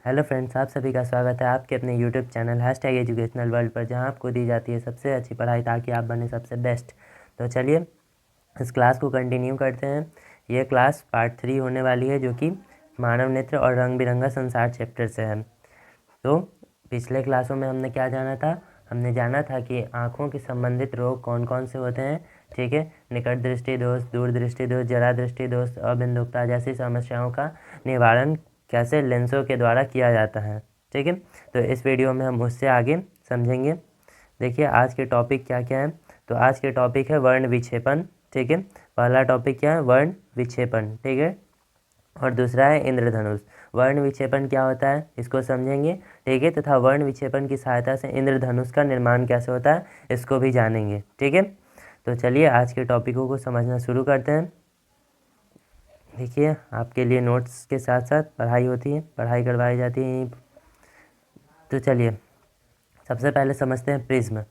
Hello friends, आप सभी का स्वागत है आपके अपने यूट्यूब चैनल #एजुकेशनल वर्ल्ड पर, जहां आपको दी जाती है सबसे अच्छी पढ़ाई ताकि आप बने सबसे बेस्ट। तो चलिए इस क्लास को कंटिन्यू करते हैं। ये क्लास पार्ट 3 होने वाली है, जो कि मानव नेत्र और रंग बिरंगा संसार चैप्टर से है। तो पिछले क्लासों में हमने क्या जाना था? हमने जाना था कि आँखों के संबंधित रोग कौन कौन से होते हैं। ठीक है, निकट दृष्टि दोष, दूर दृष्टि दोष, जरा दृष्टि दोष, अबिंदुकता जैसी समस्याओं का निवारण कैसे लेंसों के द्वारा किया जाता है। ठीक है, तो इस वीडियो में हम उससे आगे समझेंगे। देखिए आज के टॉपिक क्या क्या है। तो आज के टॉपिक है वर्ण विक्षेपण। ठीक है, पहला टॉपिक क्या है? वर्ण विक्षेपण। ठीक है, और दूसरा है इंद्रधनुष। वर्ण विक्षेपण क्या होता है इसको समझेंगे। ठीक है, तथा वर्ण विक्षेपण की सहायता से इंद्रधनुष का निर्माण कैसे होता है इसको भी जानेंगे। ठीक है, तो चलिए आज के टॉपिकों को समझना शुरू करते हैं। देखिए आपके लिए नोट्स के साथ साथ पढ़ाई होती है, पढ़ाई करवाई जाती है। तो चलिए सबसे पहले समझते हैं प्रिज्म।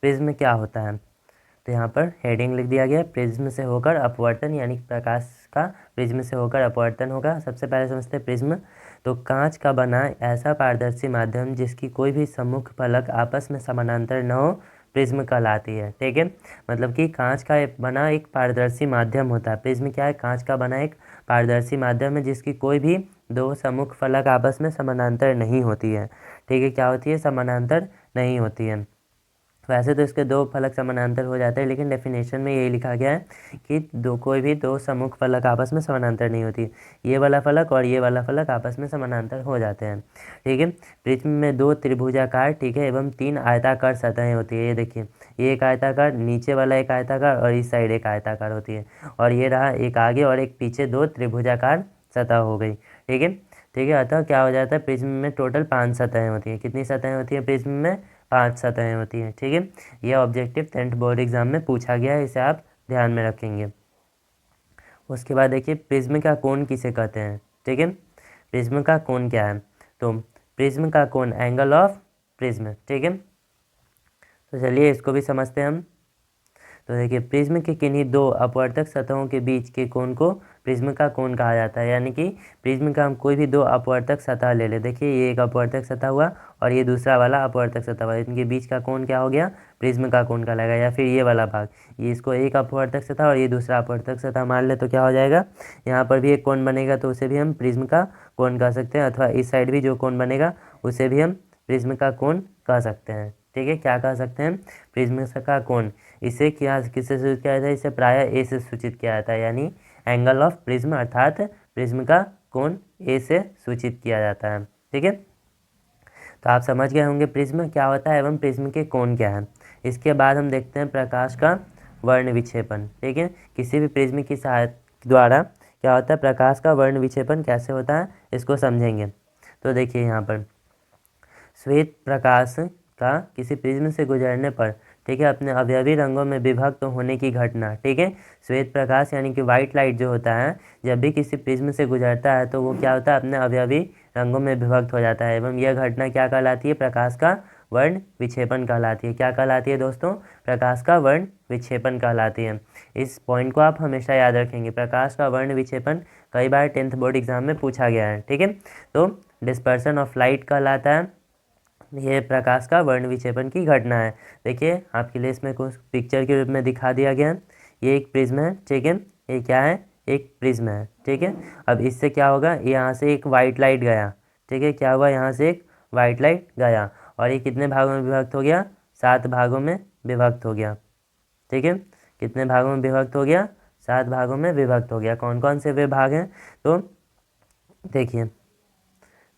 प्रिज्म क्या होता है? तो यहाँ पर हेडिंग लिख दिया गया है, प्रिज्म से होकर अपवर्तन, यानी प्रकाश का प्रिज्म से होकर अपवर्तन होगा। सबसे पहले समझते हैं प्रिज्म। तो कांच का बना ऐसा पारदर्शी माध्यम जिसकी कोई भी सम्मुख फलक आपस में समानांतर न हो, प्रिज्म कहलाती है। ठीक है, मतलब कि कांच का बना एक पारदर्शी माध्यम होता है। प्रिज्म क्या है? कांच का बना एक पारदर्शी माध्यम है जिसकी कोई भी दो सम्मुख फलक आपस में समानांतर नहीं होती है। ठीक है, क्या होती है? समानांतर नहीं होती है। वैसे तो इसके दो फलक समानांतर हो जाते हैं, लेकिन डेफिनेशन में यही लिखा गया है कि कोई भी दो सम्मुख फलक आपस में समानांतर नहीं होती। ये वाला फलक और ये वाला फलक आपस में समानांतर हो जाते हैं। ठीक है, प्रिज्म में दो त्रिभुजाकार, ठीक है, एवं 3 आयताकार सतहें होती है। ये देखिए, ये एक आयताकार, नीचे वाला एक आयताकार और इस साइड एक आयताकार होती है। और ये रहा एक आगे और एक पीछे, दो त्रिभुजाकार सतह हो गई। ठीक है, ठीक है, अतः क्या हो जाता है? प्रिज्म में टोटल 5 सतहें होती हैं। कितनी सतहें होती हैं प्रिज्म में? 5 सतहें होती हैं। ठीक है, यह ऑब्जेक्टिव 10th बोर्ड एग्जाम में पूछा गया है, इसे आप ध्यान में रखेंगे। उसके बाद देखिए प्रिज्म का कोण किसे कहते हैं। ठीक है, प्रिज्म का कोण क्या है? तो प्रिज्म का कोण एंगल ऑफ प्रिज्म। ठीक है, तो चलिए इसको भी समझते हैं हम। तो देखिए प्रिज्म के किन्हीं दो अपवर्तक सतहों के बीच के कोण को प्रिज्म का कोण कहा जाता है। यानी कि प्रिज्म का हम कोई भी दो अपवर्तक सतह ले ले, देखिए ये एक अपवर्तक सतह हुआ और ये दूसरा वाला अपवर्तक सतह हुआ, इनके बीच का कोण क्या हो गया? प्रिज्म का कोण कहलाएगा। या फिर ये वाला भाग, ये इसको एक अपवर्तक सतह और ये दूसरा अपवर्तक सतह मान ले तो क्या हो जाएगा? यहाँ पर भी एक कोण बनेगा, तो उसे भी हम प्रिज्म का कोण कह सकते हैं। अथवा इस साइड भी जो कोण बनेगा उसे भी हम प्रिज्म का कोण कह सकते हैं। ठीक है, क्या कह सकते हैं? प्रिज्म का कोण। इसे क्या किससे सूचित किया जाता है? इसे प्रायः ए से सूचित किया जाता है, यानी एंगल ऑफ प्रिज्म, अर्थात प्रिज्म का कोण ए से सूचित किया जाता है। ठीक है, तो आप समझ गए होंगे प्रिज्म क्या होता है एवं प्रिज्म के कोण क्या है। इसके बाद हम देखते हैं प्रकाश का वर्ण विक्षेपण। ठीक है, किसी भी प्रिज्म की सहायता द्वारा क्या होता है? प्रकाश का वर्ण विक्षेपण कैसे होता है इसको समझेंगे। तो देखिए यहाँ पर श्वेत प्रकाश का किसी प्रिज्म से गुजरने पर, ठीक है, अपने अवयवी रंगों में विभक्त होने की घटना। ठीक है, श्वेत प्रकाश यानी कि वाइट लाइट जो होता है, जब भी किसी प्रिज्म से गुजरता है तो वो क्या होता है? अपने अवयवी रंगों में विभक्त हो जाता है। एवं यह घटना क्या कहलाती है? प्रकाश का वर्ण विक्षेपण कहलाती है। क्या कहलाती है दोस्तों? प्रकाश का वर्ण विक्षेपण कहलाती है। इस पॉइंट को आप हमेशा याद रखेंगे। प्रकाश का वर्ण विक्षेपण कई बार 10th बोर्ड एग्जाम में पूछा गया है। ठीक है, तो डिस्पर्सन ऑफ लाइट कहलाता है। ये प्रकाश का वर्ण विक्षेपण की घटना है। देखिए आपके लिए इसमें कुछ पिक्चर के रूप में दिखा दिया गया है। ये एक प्रिज्म है। ठीक है, ये क्या है? एक प्रिज्म है। ठीक है, अब इससे क्या होगा? यहाँ से एक वाइट लाइट गया। ठीक है, क्या हुआ? यहाँ से एक वाइट लाइट गया और ये कितने भागों में विभक्त हो गया? 7 भागों में विभक्त हो गया। ठीक है, कितने भागों में विभक्त हो गया? 7 भागों में विभक्त हो गया। कौन कौन से वे भाग हैं? तो देखिए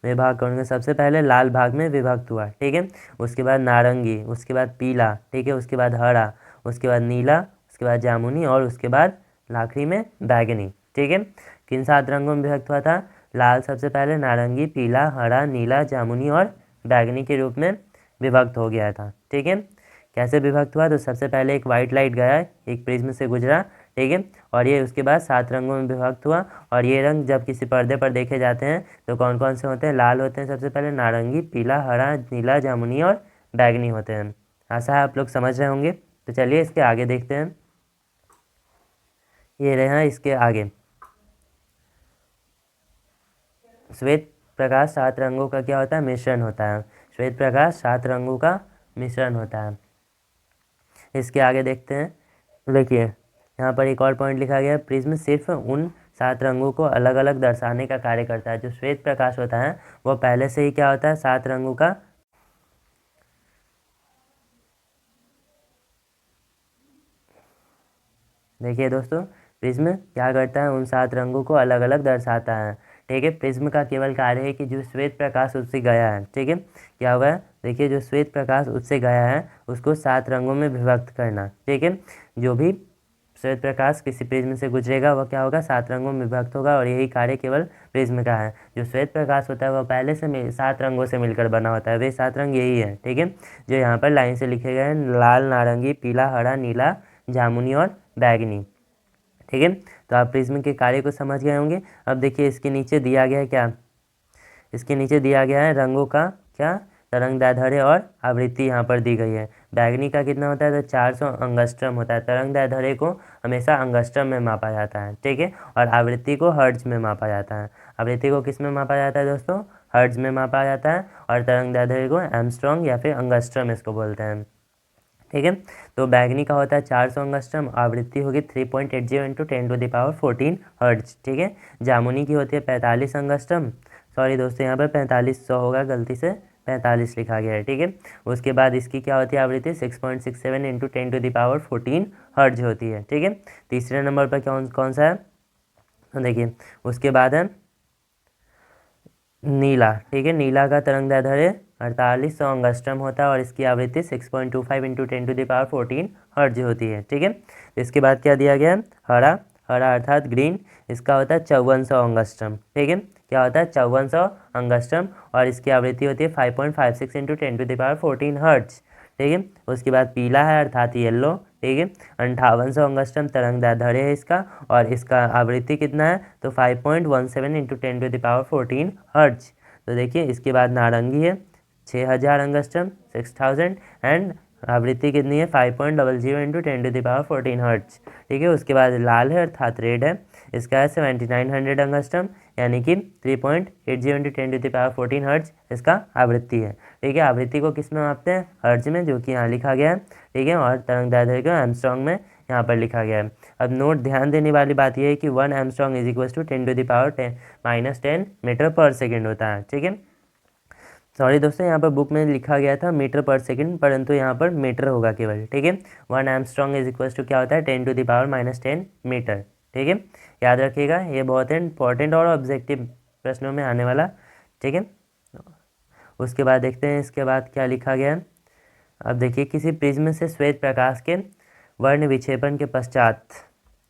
विभाग कौन? सबसे पहले लाल भाग में विभक्त हुआ। ठीक है, उसके बाद नारंगी, उसके बाद पीला, ठीक है, उसके बाद हरा, उसके बाद नीला, उसके बाद जामुनी और उसके बाद आखिरी में बैगनी। ठीक है, किन 7 रंगों में विभक्त हुआ था? लाल सबसे पहले, नारंगी, पीला, हरा, नीला, जामुनी और बैगनी के रूप में विभक्त हो गया था। ठीक है, कैसे विभक्त हुआ? तो सबसे पहले एक वाइट लाइट गया, एक प्रिज्म से गुजरा। ठीक है, और ये उसके बाद 7 रंगों में विभक्त हुआ। और ये रंग जब किसी पर्दे पर देखे जाते हैं तो कौन कौन से होते हैं? लाल होते हैं सबसे पहले, नारंगी, पीला, हरा, नीला, जामुनी और बैगनी होते हैं। आशा है आप लोग समझ रहे होंगे। तो चलिए इसके आगे देखते हैं। ये रहे हैं इसके आगे। श्वेत प्रकाश 7 रंगों का क्या होता है, मिश्रण होता है। श्वेत प्रकाश 7 रंगों का मिश्रण होता है। इसके आगे देखते हैं, देखिए यहाँ पर एक और पॉइंट लिखा गया है, प्रिज्म सिर्फ उन 7 रंगों को अलग अलग दर्शाने का कार्य करता है। जो श्वेत प्रकाश होता है वो पहले से ही क्या होता है, 7 रंगों का, देखिए दोस्तों, प्रिज्म क्या करता है, उन 7 रंगों को अलग अलग दर्शाता है। ठीक है, प्रिज्म का केवल कार्य है कि जो श्वेत प्रकाश उससे गया है, ठीक है, क्या हुआ है, देखिए जो श्वेत प्रकाश उससे गया है उसको 7 रंगों में विभक्त करना। ठीक है, जो भी श्वेत प्रकाश किसी प्रिज्म से गुजरेगा वह क्या होगा, 7 रंगों में विभक्त होगा, और यही कार्य केवल प्रिज्म का है। जो श्वेत प्रकाश होता है वह पहले से 7 रंगों से मिलकर बना होता है। वे 7 रंग यही है, ठीक है, जो यहाँ पर लाइन से लिखे गए हैं, लाल, नारंगी, पीला, हरा, नीला, जामुनी और बैगनी। ठीक है, तो आप प्रिज्म के कार्य को समझ गए होंगे। अब देखिए इसके नीचे दिया गया है क्या, इसके नीचे दिया गया है रंगों का क्या, तरंगदैर्ध्य और आवृत्ति यहाँ पर दी गई है। बैगनी का कितना होता है, तो 400 अंगस्ट्रम होता है। तरंगदैर्ध्य को हमेशा अंगस्ट्रम में मापा जाता है, ठीक है, और आवृत्ति को हर्ट्ज में मापा जाता है। आवृत्ति को किस में मापा जाता है दोस्तों, हर्ट्ज में मापा जाता है, और तरंगदैर्ध्य को एमस्ट्रॉन्ग या फिर अंगस्ट्रम इसको बोलते हैं। ठीक है, तो बैगनी का होता है 400 अंगस्ट्रम, आवृत्ति होगी 3.80 इंटू 10⁻14 हर्ट्ज। ठीक है, जामुनी की होती है 45 अंगस्ट्रम, सॉरी दोस्तों यहाँ पर 4500 होगा, गलती से 45 लिखा गया है। ठीक है, उसके बाद इसकी क्या होती है आवृत्ति 6.67 इंटू 10⁻14 हर्ट्ज होती है। ठीक है, तीसरे नंबर पर कौन सा है, तो देखिए उसके बाद है नीला। ठीक है, नीला का तरंगदैर्ध्य 4800 अंगस्ट्रम होता है और इसकी आवृत्ति 6.25 इंटू 10⁻14 हर्ट्ज होती है। ठीक है, इसके बाद क्या दिया गया है, हरा, हरा अर्थात ग्रीन, इसका होता है 5400 अंगस्ट्रम। ठीक है, क्या होता है 5400 अंगस्ट्रम, और इसकी आवृत्ति होती है 5.56 इंटू 10⁻14 हर्ट्ज। ठीक है, उसके बाद पीला है अर्थात येलो। ठीक है, 5800 अंगस्ट्रम तरंगदैर्ध्य है इसका, और इसका आवृत्ति कितना है, तो 5.17 इंटू 10⁻14 हर्ट्ज। तो देखिए इसके बाद नारंगी है 6000 अंगस्ट्रम 6000, एंड आवृत्ति कितनी है 5.00 इंटू 10⁻14 हर्ट्ज। ठीक है, उसके बाद लाल है अर्थात रेड है, इसका है 7900 अंगस्ट्रम, यानी कि 3.80 इंटू 10⁻14 हर्ट्ज इसका आवृत्ति है। ठीक है, आवृत्ति को किस में मापते हैं, हर्ट्ज में, जो कि यहाँ लिखा गया है। ठीक है, और तरंगदैर्ध्य को एमस्ट्रॉन्ग में यहाँ पर लिखा गया है। अब नोट ध्यान देने वाली बात यह है कि 1 angstrom is equal to 10⁻10 metre पर सेकेंड होता है। ठीक है, सॉरी दोस्तों यहाँ पर बुक में लिखा गया था मीटर पर सेकंड, परंतु यहाँ पर मीटर होगा केवल। ठीक है, 1 एमस्ट्रॉन्ग इज इक्वल टू क्या होता है 10⁻10 मीटर। ठीक है, याद रखिएगा, ये बहुत इंपॉर्टेंट और ऑब्जेक्टिव प्रश्नों में आने वाला। ठीक है, उसके बाद देखते हैं इसके बाद क्या लिखा गया है। अब देखिए किसी प्रिज्म से श्वेत प्रकाश के वर्ण विक्षेपण के पश्चात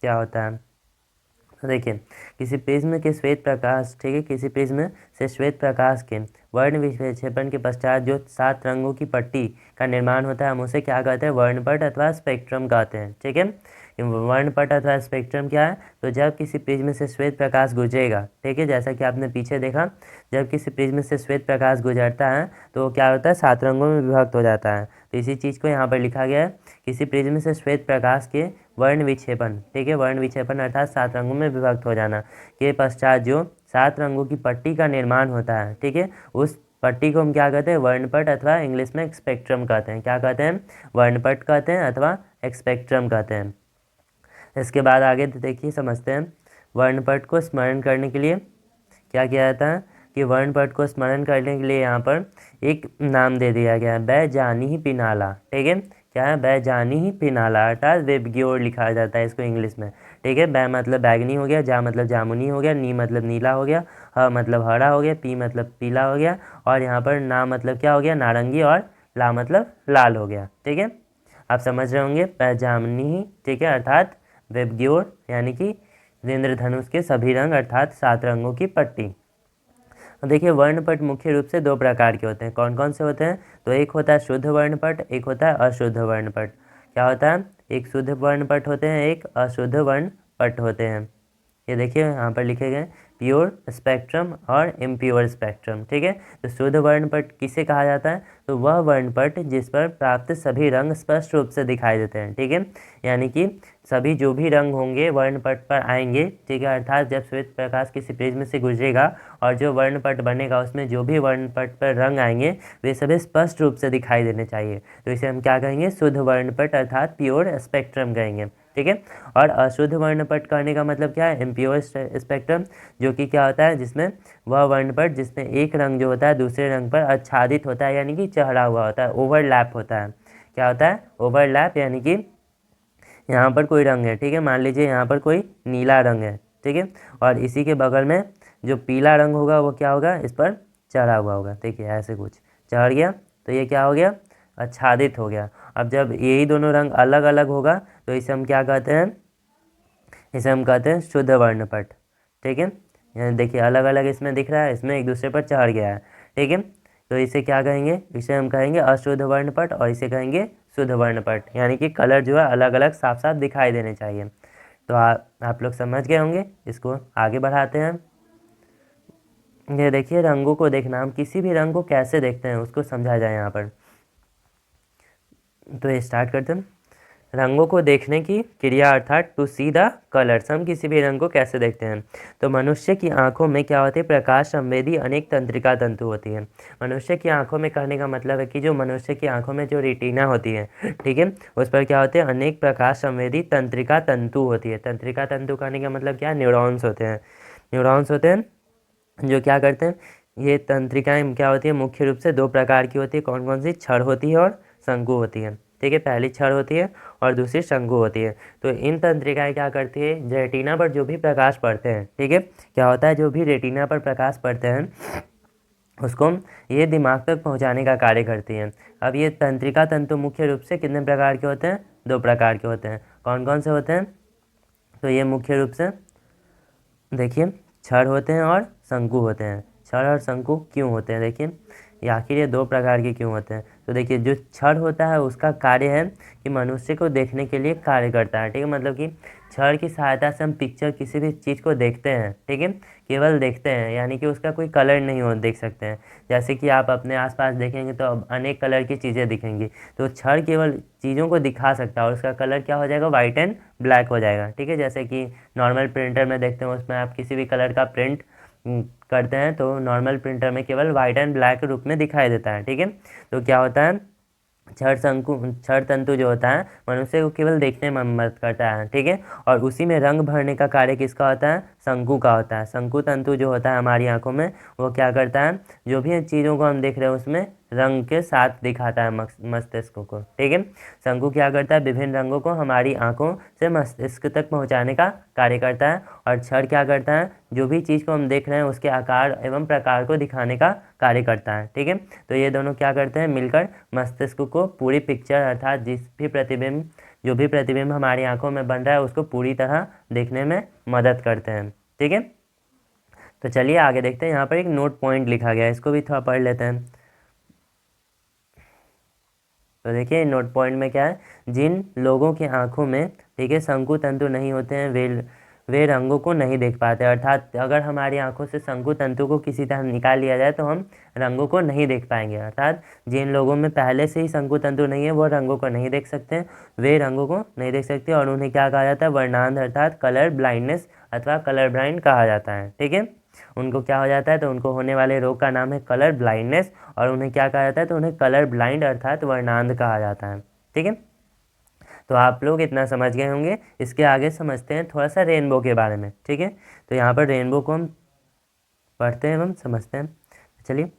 क्या होता है, तो देखिए किसी प्रिज्म के श्वेत प्रकाश, ठीक है, किसी प्रिज्म से श्वेत प्रकाश के वर्ण विक्षेपण के पश्चात जो 7 रंगों की पट्टी का निर्माण होता है, हम उसे क्या कहते हैं, वर्णपट अथवा स्पेक्ट्रम कहते हैं। ठीक है, वर्णपट अथवा स्पेक्ट्रम क्या है, तो जब किसी प्रिज्म से श्वेत प्रकाश गुजरेगा, ठीक है, जैसा कि आपने पीछे देखा, जब किसी प्रिज्म से श्वेत प्रकाश गुजरता है तो क्या होता है 7 रंगों में विभक्त हो जाता है। तो इसी चीज़ को यहाँ पर लिखा गया है, किसी प्रिज्म से श्वेत प्रकाश के वर्ण विक्षेपण, ठीक है, वर्ण विक्षेपण अर्थात 7 रंगों में विभक्त हो जाना के पश्चात जो 7 रंगों की पट्टी का निर्माण होता है, ठीक है, उस पट्टी को हम क्या कहते हैं, वर्णपट अथवा इंग्लिश में स्पेक्ट्रम कहते हैं। क्या कहते हैं, वर्णपट कहते हैं अथवा स्पेक्ट्रम कहते हैं। इसके बाद आगे देखिए समझते हैं, वर्णपट को स्मरण करने के लिए क्या किया जाता है, कि वर्णपट को स्मरण करने के लिए यहाँ पर एक नाम दे दिया गया है, बैजानी ही पिनाला। ठीक है, क्या है, बैजानी ही पिनाला अर्थात वेबग्योर लिखा जाता है इसको इंग्लिश में। ठीक है, बै मतलब बैगनी हो गया, जा मतलब जामुनी हो गया, नी मतलब नीला हो गया, ह मतलब हरा हो गया, पी मतलब पीला हो गया, और यहाँ पर ना मतलब क्या हो गया, नारंगी, और ला मतलब लाल हो गया। ठीक है, आप समझ रहे होंगे, बैजानी ही, ठीक है, अर्थात वेबग्योर यानी कि इंद्रधनुष के सभी रंग अर्थात 7 रंगों की पट्टी। देखिए वर्णपट मुख्य रूप से 2 प्रकार के होते हैं। कौन कौन से होते हैं, तो एक होता है शुद्ध वर्णपट, एक होता है अशुद्ध वर्णपट। क्या होता है, एक शुद्ध वर्णपट होते हैं, एक अशुद्ध वर्णपट होते हैं। ये देखिए यहाँ पर लिखे गए प्योर स्पेक्ट्रम और इम्प्योर स्पेक्ट्रम। ठीक है, तो शुद्ध वर्णपट किसे कहा जाता है? तो वह वर्णपट जिस पर प्राप्त सभी रंग स्पष्ट रूप से दिखाई देते हैं। ठीक है, यानी कि सभी जो भी रंग होंगे वर्णपट पर आएंगे। ठीक है, अर्थात जब श्वेत प्रकाश किसी प्रिज्म से गुजरेगा और जो वर्णपट बनेगा उसमें जो भी वर्णपट पर रंग आएंगे वे सभी स्पष्ट रूप से दिखाई देने चाहिए। तो इसे हम क्या कहेंगे? शुद्ध वर्णपट अर्थात प्योर स्पेक्ट्रम कहेंगे। ठीक है, और अशुद्ध वर्णपट कहने का मतलब क्या है? इम्प्योर स्पेक्ट्रम, जो कि क्या होता है? जिसमें वह वर्णपट जिसमें एक रंग जो होता है दूसरे रंग पर आच्छादित होता है, यानी कि चढ़ा हुआ होता है, ओवरलैप होता है। क्या होता है? ओवरलैप, यानी कि यहाँ पर कोई रंग है। ठीक है, मान लीजिए यहाँ पर कोई नीला रंग है। ठीक है, और इसी के बगल में जो पीला रंग होगा वो क्या होगा? इस पर चढ़ा हुआ होगा। देखिए ऐसे कुछ चढ़ गया तो ये क्या हो गया? आच्छादित हो गया। अब जब यही दोनों रंग अलग अलग होगा तो इसे हम क्या कहते हैं? इसे हम कहते हैं शुद्ध वर्णपट। ठीक है, यहाँ देखिए अलग अलग इसमें दिख रहा है, इसमें एक दूसरे पर चढ़ गया है। ठीक है, तो इसे क्या कहेंगे? इसे हम कहेंगे अशुद्ध वर्णपट और इसे कहेंगे शुद्ध वर्णपट, यानी कि कलर जो है अलग अलग साफ साफ दिखाई देने चाहिए। तो आप लोग समझ गए होंगे। इसको आगे बढ़ाते हैं। ये देखिए रंगों को देखना, हम किसी भी रंग को कैसे देखते हैं उसको समझा जाए यहाँ पर। तो ये स्टार्ट करते हैं। रंगों को देखने की क्रिया अर्थात टू सी द कलर्स। हम किसी भी रंग को कैसे देखते हैं? तो मनुष्य की आंखों में क्या होती है? प्रकाश संवेदी अनेक तंत्रिका तंतु होती है। मनुष्य की आंखों में कहने का मतलब है कि जो मनुष्य की आंखों में जो रेटिना होती है, ठीक है, उस पर क्या होते हैं? अनेक प्रकाश संवेदी तंत्रिका तंतु होती है। तंत्रिका तंतु कहने का मतलब क्या? न्यूरॉन्स होते हैं। न्यूरॉन्स होते हैं जो क्या करते हैं? ये तंत्रिकाएं क्या होती है? मुख्य रूप से दो प्रकार की होती है। कौन कौन सी? क्षण होती है और शंकु होती है। ठीक है, पहली क्षण होती है और दूसरी शंकु होती है। तो इन तंत्रिकाएं क्या करती है? रेटिना पर जो भी प्रकाश पड़ते हैं, ठीक है, क्या होता है? जो भी रेटिना पर प्रकाश पड़ते हैं उसको ये दिमाग तक पहुंचाने का कार्य करती हैं। अब ये तंत्रिका तंतु मुख्य रूप से कितने प्रकार के होते हैं? दो प्रकार के होते हैं। कौन कौन से होते हैं? तो ये मुख्य रूप से देखिए क्षण होते हैं और शंकु होते हैं। क्षण और शंकु क्यों होते हैं? देखिए ये आखिर ये दो प्रकार के क्यों होते हैं? तो देखिए जो क्षण होता है उसका कार्य है कि मनुष्य को देखने के लिए कार्य करता है। ठीक है, मतलब कि क्षण की सहायता से हम पिक्चर किसी भी चीज़ को देखते हैं। ठीक है, केवल देखते हैं, यानी कि उसका कोई कलर नहीं हो देख सकते हैं। जैसे कि आप अपने आसपास देखेंगे तो अब अनेक कलर की चीज़ें दिखेंगी। तो क्षण केवल चीज़ों को दिखा सकता है और उसका कलर क्या हो जाएगा? वाइट एंड ब्लैक हो जाएगा। ठीक है, जैसे कि नॉर्मल प्रिंटर में देखते हैं उसमें आप किसी भी कलर का प्रिंट करते हैं तो नॉर्मल प्रिंटर में केवल वाइट एंड ब्लैक रूप में दिखाई देता है। ठीक है, तो क्या होता है? क्षण तंतु जो होता है मनुष्य को केवल देखने में मदद करता है। ठीक है, और उसी में रंग भरने का कार्य किसका होता है? शंकु का होता है। शंकु तंतु जो होता है हमारी आंखों में वो क्या करता है? जो भी चीज़ों को हम देख रहे हैं उसमें रंग के साथ दिखाता है मस्तिष्क को। ठीक है, शंकु क्या करता है? विभिन्न रंगों को हमारी आंखों से मस्तिष्क तक पहुंचाने का कार्य करता है। और क्षण क्या करता है? जो भी चीज़ को हम देख रहे हैं उसके आकार एवं प्रकार को दिखाने का कार्य करता है। ठीक है, तो ये दोनों क्या करते हैं? मिलकर मस्तिष्क को पूरी पिक्चर अर्थात जो भी प्रतिबिंब हमारी आंखों में बन रहा है उसको पूरी तरह देखने में मदद करते हैं। ठीक है, तो चलिए आगे देखते हैं। यहाँ पर एक नोट पॉइंट लिखा गया है, इसको भी थोड़ा पढ़ लेते हैं। तो देखिए नोट पॉइंट में क्या है? जिन लोगों की आंखों में, ठीक है, शंकु तंतु नहीं होते हैं वे रंगों को नहीं देख पाते। अर्थात अगर हमारी आंखों से शंकु तंतु को किसी तरह निकाल लिया जाए तो हम रंगों को नहीं देख पाएंगे। अर्थात जिन लोगों में पहले से ही शंकु तंतु नहीं है वो रंगों को नहीं देख सकते, वे रंगों को नहीं देख सकते और उन्हें क्या कहा जाता है? वर्णांध अर्थात कलर ब्लाइंडनेस अथवा कलर ब्लाइंड कहा जाता है। ठीक है, उनको क्या हो जाता है? तो उनको होने वाले रोग का नाम है कलर ब्लाइंडनेस और उन्हें क्या कहा जाता है? तो उन्हें कलर ब्लाइंड अर्थात वर्णांध कहा जाता है। ठीक है, तो आप लोग इतना समझ गए होंगे। इसके आगे समझते हैं थोड़ा सा रेनबो के बारे में। ठीक है, तो यहाँ पर रेनबो को हम पढ़ते हैं एवं समझते हैं। चलिए,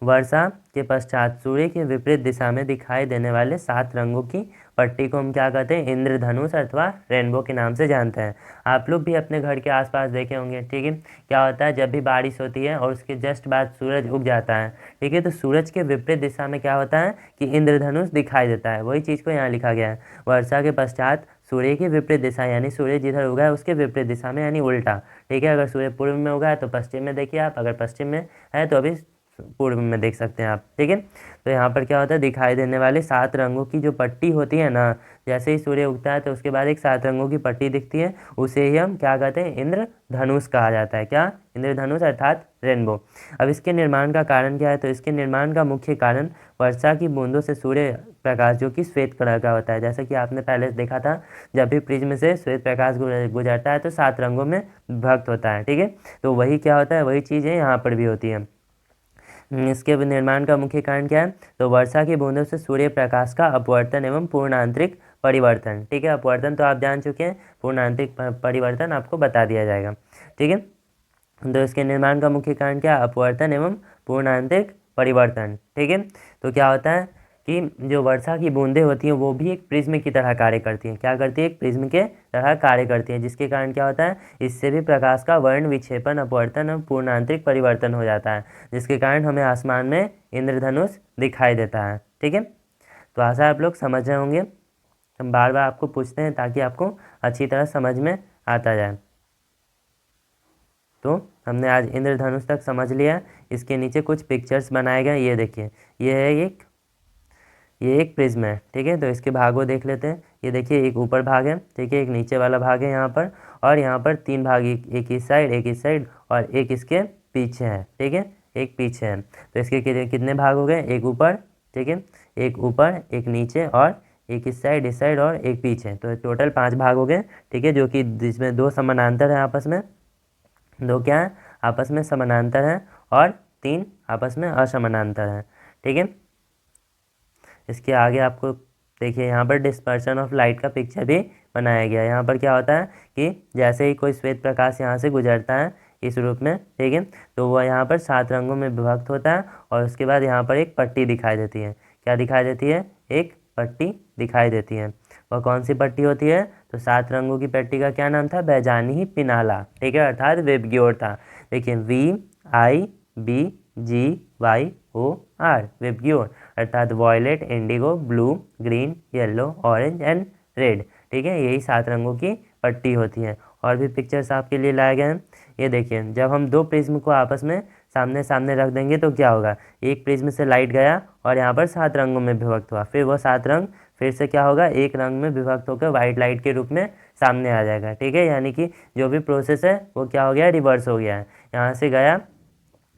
वर्षा के पश्चात सूर्य के विपरीत दिशा में दिखाई देने वाले 7 रंगों की पट्टी को हम क्या कहते हैं? इंद्रधनुष अथवा रेनबो के नाम से जानते हैं। आप लोग भी अपने घर के आसपास देखे होंगे। ठीक है, क्या होता है? जब भी बारिश होती है और उसके जस्ट बाद सूरज उग जाता है, ठीक है, तो सूरज के विपरीत दिशा में क्या होता है कि इंद्रधनुष दिखाई देता है। वही चीज़ को यहाँ लिखा गया है। वर्षा के पश्चात सूर्य की विपरीत दिशा, यानी सूर्य जिधर उगा है उसके विपरीत दिशा में, यानी उल्टा। ठीक है, अगर सूर्य पूर्व में उगा है तो पश्चिम में देखिए आप, अगर पश्चिम में है तो अभी पूर्व में देख सकते हैं आप, ठीक है। तो यहाँ पर क्या होता है, दिखाई देने वाले 7 रंगों की जो पट्टी होती है ना, जैसे ही सूर्य उगता है तो उसके बाद एक 7 रंगों की पट्टी दिखती है, उसे ही हम क्या कहते हैं, इंद्रधनुष कहा जाता है। क्या? इंद्रधनुष अर्थात रेनबो। अब इसके निर्माण का कारण क्या है, तो इसके निर्माण का मुख्य कारण वर्षा की बूंदों से सूर्य प्रकाश जो कि श्वेत कलर का होता है, जैसा कि आपने पहले देखा था, जब भी प्रिज्म से श्वेत प्रकाश गुजरता है तो 7 रंगों में विभक्त होता है, ठीक है। तो वही क्या होता है, वही चीज़ें यहाँ पर भी होती है। इसके निर्माण का मुख्य कारण क्या है, तो वर्षा की बूंदों से सूर्य प्रकाश का अपवर्तन एवं पूर्णांतरिक परिवर्तन, ठीक है। अपवर्तन तो आप जान चुके हैं, पूर्णांतरिक परिवर्तन आपको बता दिया जाएगा, ठीक है। तो इसके निर्माण का मुख्य कारण क्या, अपवर्तन एवं पूर्णांतरिक परिवर्तन, ठीक है। तो क्या होता है कि जो वर्षा की बूंदें होती हैं वो भी एक प्रिज्म की तरह कार्य करती हैं। क्या करती है, एक प्रिज्म के तरह कार्य करती हैं, जिसके कारण क्या होता है, इससे भी प्रकाश का वर्ण विक्षेपण, अपवर्तन और पूर्णांतरिक परिवर्तन हो जाता है, जिसके कारण हमें आसमान में इंद्रधनुष दिखाई देता है, ठीक है। तो आशा है आप लोग समझ रहे होंगे। हम बार बार आपको पूछते हैं ताकि आपको अच्छी तरह समझ में आता जाए। तो हमने आज इंद्रधनुष तक समझ लिया। इसके नीचे कुछ पिक्चर्स बनाए गए, ये देखिए, ये एक प्रिज्म है, ठीक है। तो इसके भागों देख लेते हैं। ये देखिए, एक ऊपर भाग है, ठीक है, एक नीचे वाला भाग है यहाँ पर, और यहाँ पर 3 भाग, एक इस साइड, एक इस साइड और एक इसके पीछे है, ठीक है, एक पीछे है। तो इसके कितने भाग हो गए, एक ऊपर, ठीक है, एक ऊपर, एक नीचे और एक इस साइड और एक पीछे। तो टोटल 5 भाग हो गए, ठीक है, जो कि जिसमें 2 समानांतर है आपस में, 2 क्या है आपस में समानांतर है और 3 आपस में असमानांतर है, ठीक है। इसके आगे आपको देखिए यहाँ पर डिस्पर्शन ऑफ लाइट का पिक्चर भी बनाया गया है। यहाँ पर क्या होता है कि जैसे ही कोई श्वेत प्रकाश यहाँ से गुजरता है इस रूप में, ठीक है, तो वह यहाँ पर 7 रंगों में विभक्त होता है और उसके बाद यहाँ पर एक पट्टी दिखाई देती है। क्या दिखाई देती है, एक पट्टी दिखाई देती है। वह कौन सी पट्टी होती है, तो 7 रंगों की पट्टी का क्या नाम था, बैजानी पिनाला, ठीक है, अर्थात विबग्योर था। देखिए, VIBGYOR, विबग्योर अर्थात violet, indigo, blue, green, yellow, orange and red, ठीक है, यही 7 रंगों की पट्टी होती है। और भी पिक्चर्स आपके लिए लाए गए हैं। ये देखिए, जब हम 2 प्रिज्म को आपस में सामने सामने रख देंगे तो क्या होगा, एक प्रिज्म से लाइट गया और यहाँ पर 7 रंगों में विभक्त हुआ, फिर वो 7 रंग फिर से क्या होगा, एक रंग में विभक्त होकर वाइट लाइट के रूप में सामने आ जाएगा, ठीक है। यानी कि जो भी प्रोसेस है वो क्या हो गया, रिवर्स हो गया है। यहाँ से गया,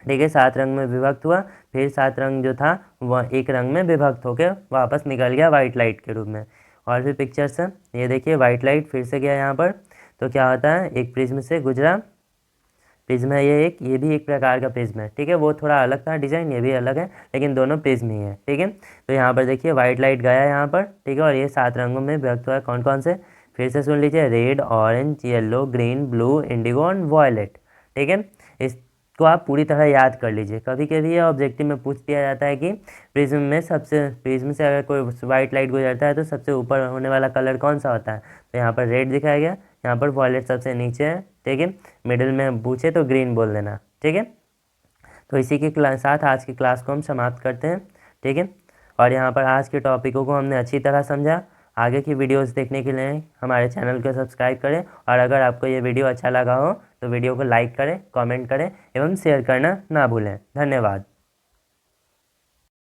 ठीक है, 7 रंग में विभक्त हुआ, फिर 7 रंग जो था वह एक रंग में विभक्त होकर वापस निकल गया वाइट लाइट के रूप में। और भी पिक्चर्स हैं, ये देखिए, वाइट लाइट फिर से गया यहाँ पर, तो क्या होता है, एक प्रिज्म से गुजरा, प्रिज्म है ये भी एक प्रकार का प्रिज्म है, ठीक है, वो थोड़ा अलग था डिजाइन, ये भी अलग है, लेकिन दोनों प्रिज्म ही है, ठीक है। तो यहाँ पर देखिए वाइट लाइट गया यहाँ पर, ठीक है, और ये 7 रंगों में विभक्त हुआ है। कौन कौन से, फिर से सुन लीजिए, red, orange, yellow, green, blue, indigo and violet, ठीक है। इसको आप पूरी तरह याद कर लीजिए। कभी कभी ये ऑब्जेक्टिव में पूछ दिया जाता है कि प्रिज्म से अगर कोई वाइट लाइट गुजरता है तो सबसे ऊपर होने वाला कलर कौन सा होता है, तो यहाँ पर रेड दिखाया गया, यहाँ पर वॉयलेट सबसे नीचे है, ठीक है, मिडिल में पूछे तो ग्रीन बोल देना, ठीक है। तो इसी के साथ आज की क्लास को हम समाप्त करते हैं, ठीक है। और यहाँ पर आज के टॉपिकों को हमने अच्छी तरह समझा। आगे की वीडियोस देखने के लिए हमारे चैनल को सब्सक्राइब करें, और अगर आपको ये वीडियो अच्छा लगा हो तो वीडियो को लाइक करें, कमेंट करें एवं शेयर करना ना भूलें। धन्यवाद।